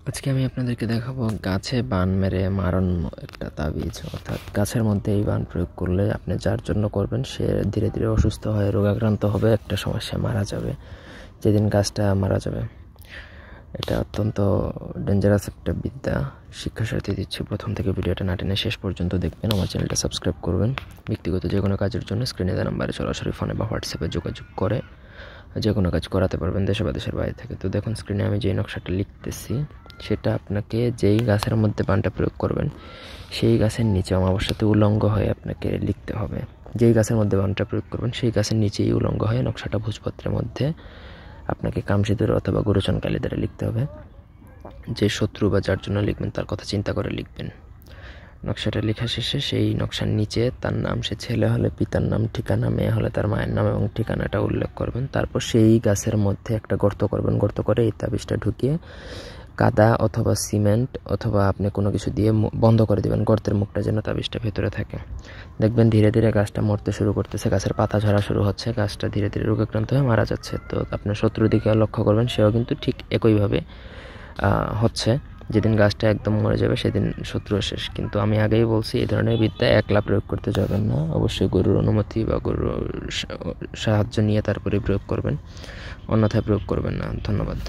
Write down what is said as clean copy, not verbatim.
আজকে আমি আপনাদেরকে দেখাবো গাছে বান মেরে মারানো একটা তাবিজ। অর্থাৎ গাছের মধ্যে এই বান প্রয়োগ করলে আপনি যার জন্য করবেন সে ধীরে ধীরে অসুস্থ হয়ে রোগাক্রান্ত হবে, একটা সমস্যা মারা যাবে যেদিন গাছটা মারা যাবে। এটা অত্যন্ত ডেঞ্জারাস একটা বিদ্যা। শিক্ষা সাথী দিচ্ছি, প্রথম থেকে ভিডিওটা না টেনে শেষ পর্যন্ত দেখবেন। আমার চ্যানেলটা সাবস্ক্রাইব করবেন। ব্যক্তিগত যে কোনো কাজের জন্য স্ক্রিনে দেওয়া নাম্বারে সরাসরি ফোনে বা হোয়াটসঅ্যাপে যোগাযোগ করে যে কোনো কাজ করাতে পারবেন দেশে বা দেশের বাইরে থেকে। তো দেখুন স্ক্রিনে আমি যেই নকশাটা লিখতেছি সেটা আপনাকে যেই গাছের মধ্যে বানটা প্রয়োগ করবেন সেই গাছের নিচে অমাবস্যাতে উলঙ্গ হয়ে আপনাকে লিখতে হবে। যেই গাছের মধ্যে বানটা প্রয়োগ করবেন সেই গাছের নিচেই উলঙ্গ হয়ে নকশাটা ভোজপত্রের মধ্যে আপনাকে কামসিঁদুর অথবা গুরুচন কালি দ্বারা লিখতে হবে। যে শত্রু বা যার জন্য লিখবেন তার কথা চিন্তা করে লিখবেন। নকশাটা লেখা শেষে সেই নকশার নিচে তার নাম, সে ছেলে হলে পিতার নাম, ঠিকানা, মেয়ে হলে তার মায়ের নাম এবং ঠিকানাটা উল্লেখ করবেন। তারপর সেই গাছের মধ্যে একটা গর্ত করবেন। গর্ত করে এই তাবিজটা ঢুকিয়ে কাদা অথবা সিমেন্ট অথবা আপনি কোনো কিছু দিয়ে বন্ধ করে দেবেন গর্তের মুখটা, যেন তাবিজটা ভেতরে থাকে। দেখবেন ধীরে ধীরে গাছটা মরতে শুরু করতেছে, গাছের পাতা ঝরা শুরু হচ্ছে, গাছটা ধীরে ধীরে রোগাক্রান্ত হয়ে মারা যাচ্ছে। তো আপনার শত্রুর দিকে লক্ষ্য করবেন, সেও কিন্তু ঠিক একইভাবে হচ্ছে। যেদিন গাছটা একদম মরে যাবে সেদিন শত্রু শেষ। কিন্তু আমি আগেই বলছি, এই ধরনের বিদ্যা একলা প্রয়োগ করতে যাবেন না, অবশ্যই গরুর অনুমতি বা গরুর সাহায্য নিয়ে তারপরে প্রয়োগ করবেন, অন্যথায় প্রয়োগ করবেন না। ধন্যবাদ।